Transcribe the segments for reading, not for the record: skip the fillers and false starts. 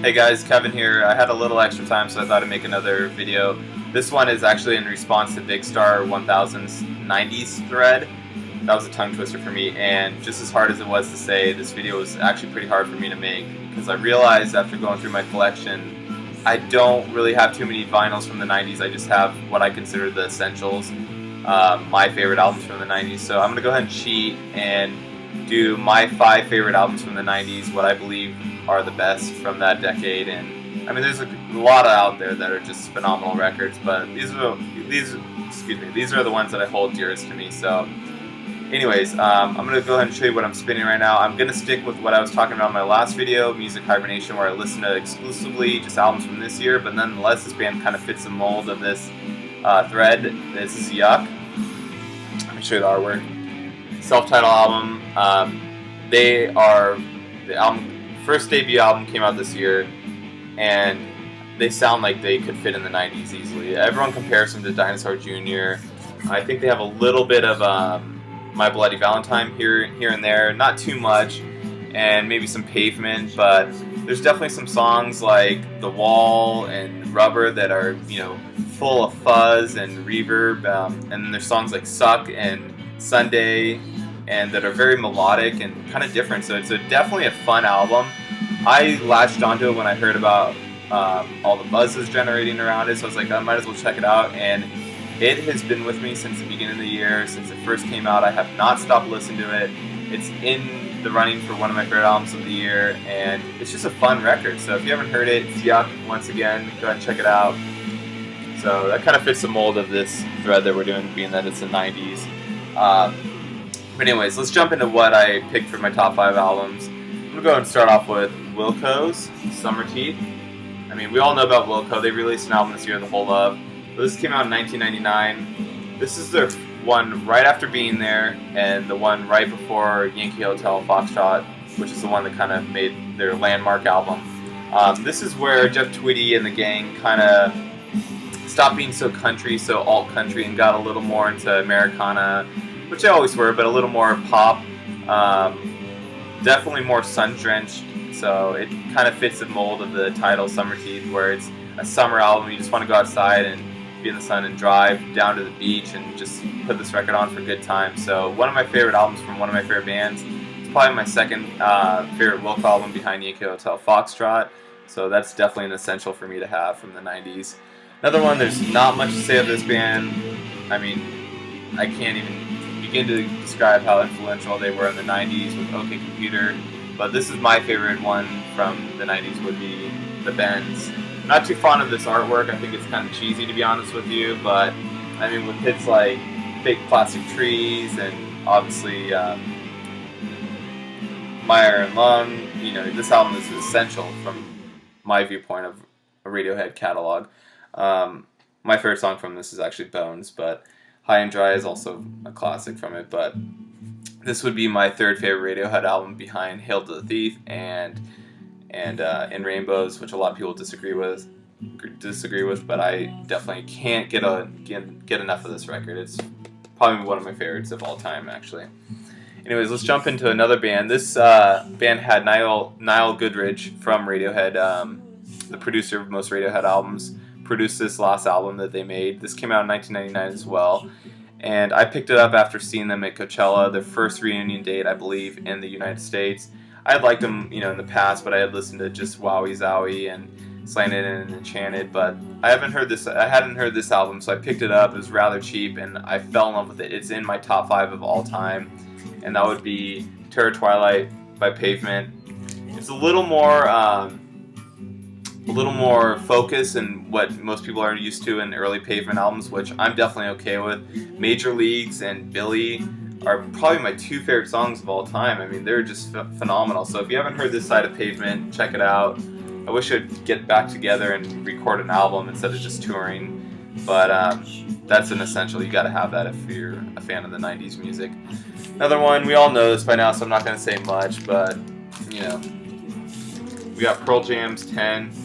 Hey guys, Kevin here. I had a little extra time, so I thought I'd make another video. This one is actually in response to bigstar1000's 90s thread. That was a tongue twister for me, and just as hard as it was to say, this video was actually pretty hard for me to make because I realized after going through my collection, I don't really have too many vinyls from the 90s. I just have what I consider the essentials, my favorite albums from the 90s. So I'm going to go ahead and cheat and do my 5 favorite albums from the 90s, what I believe are the best from that decade. And I mean, there's a lot out there that are just phenomenal records, but these are the ones that I hold dearest to me. So anyways, I'm going to go ahead and show you what I'm spinning right now. I'm going to stick with what I was talking about in my last video, Music Hibernation, where I listen to exclusively just albums from this year, but nonetheless this band kind of fits the mold of this thread. This is Yuck. Let me show you the artwork. Self-titled album. The first debut album came out this year, and they sound like they could fit in the 90s easily. Everyone compares them to Dinosaur Jr. I think they have a little bit of My Bloody Valentine here and there, not too much, and maybe some Pavement, but there's definitely some songs like The Wall and Rubber that are, full of fuzz and reverb, and then there's songs like Suck and Sunday, and that are very melodic and kind of different. So it's definitely a fun album. I latched onto it when I heard about all the buzzes generating around it, so I was like, I might as well check it out, and it has been with me since the beginning of the year, since it first came out. I have not stopped listening to it. It's in the running for one of my favorite albums of the year, and it's just a fun record. So if you haven't heard it, it's Yuck. Once again, go ahead and check it out. So that kind of fits the mold of this thread that we're doing, being that it's the 90s. But anyways, let's jump into what I picked for my top 5 albums. I'm going to go ahead and start off with Wilco-Summerteeth. I mean, we all know about Wilco. They released an album this year, The Whole Love. This came out in 1999. This is their one right after Being There, and the one right before Yankee Hotel Foxtrot, which is the one that kind of made their landmark album. This is where Jeff Tweedy and the gang kind of stopped being so country, so alt-country, and got a little more into Americana, which they always were, but a little more pop. Definitely more sun-drenched, so it kind of fits the mold of the title Summerteeth, where it's a summer album. You just want to go outside and be in the sun and drive down to the beach and just put this record on for a good time. So one of my favorite albums from one of my favorite bands. It's probably my second favorite Wilco album behind Yankee Hotel Foxtrot. So that's definitely an essential for me to have from the 90s. Another one, there's not much to say of this band. I mean, I can't even begin to describe how influential they were in the 90s with OK Computer. But this is my favorite one from the 90s, would be The Bends. Not too fond of this artwork. I think it's kind of cheesy, to be honest with you, but I mean, with hits like Fake Plastic Trees and obviously My Iron Lung, this album is essential from my viewpoint of a Radiohead catalog. My favorite song from this is actually Bones, but High and Dry is also a classic from it. But this would be my third favorite Radiohead album behind Hail to the Thief and In Rainbows, which a lot of people disagree with, but I definitely can't get enough of this record. It's probably one of my favorites of all time, actually. Anyways, let's jump into another band. This band had Niall Goodrich from Radiohead, the producer of most Radiohead albums, produced this last album that they made. This came out in 1999 as well, and I picked it up after seeing them at Coachella, their first reunion date, I believe, in the United States. I had liked them, in the past, but I had listened to just Wowie Zowie and Slanted and Enchanted, but I hadn't heard this album, so I picked it up. It was rather cheap, and I fell in love with it. It's in my top 5 of all time, and that would be Terror Twilight by Pavement. It's a little more focus in what most people are used to in early Pavement albums, which I'm definitely okay with. Major Leagues and Billy are probably my 2 favorite songs of all time. I mean, they're just phenomenal. So if you haven't heard this side of Pavement, check it out. I wish I'd get back together and record an album instead of just touring, but that's an essential. You got to have that if you're a fan of the 90s music. Another one, we all know this by now, so I'm not going to say much, but we got Pearl Jam's 10.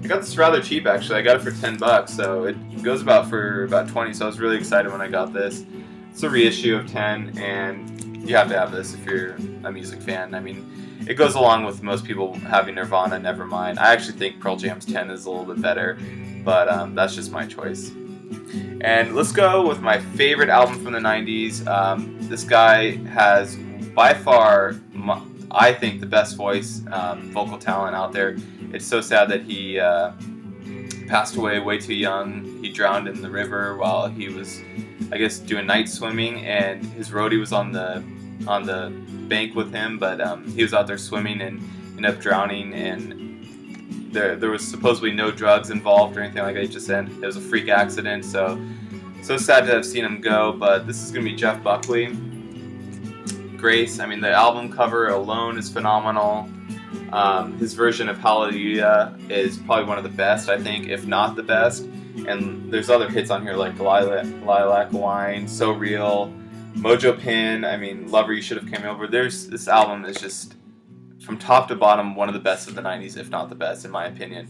I got this rather cheap, actually. I got it for $10, so it goes for about 20. So I was really excited when I got this. It's a reissue of 10, and you have to have this if you're a music fan. I mean, it goes along with most people having Nirvana, Nevermind. I actually think Pearl Jam's 10 is a little bit better, but that's just my choice. And let's go with my favorite album from the 90s. This guy has, by far, I think, the best voice, vocal talent out there. It's so sad that he passed away way too young. He drowned in the river while he was, I guess, doing night swimming, and his roadie was on the bank with him, but he was out there swimming and ended up drowning, and there was supposedly no drugs involved or anything like that. It just ended. It was a freak accident, so sad to have seen him go. But this is going to be Jeff Buckley. Grace, I mean, the album cover alone is phenomenal. His version of Hallelujah is probably one of the best, I think, if not the best. And there's other hits on here like Lilac Wine, So Real, Mojo Pin, I mean, Lover You Should Have Came Over. This album is just, from top to bottom, one of the best of the 90s, if not the best, in my opinion.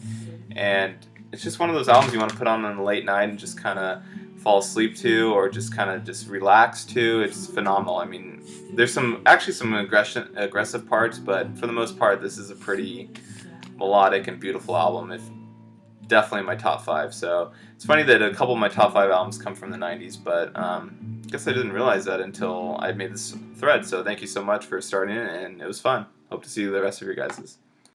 And it's just one of those albums you want to put on a late night and just kind of fall asleep to, or just kind of just relax to. It's phenomenal. I mean, there's some aggressive parts, but for the most part, this is a pretty melodic and beautiful album. It's definitely my top 5. So it's funny that a couple of my top 5 albums come from the 90s, but I guess I didn't realize that until I made this thread. So thank you so much for starting it, and it was fun. Hope to see you the rest of your guys's.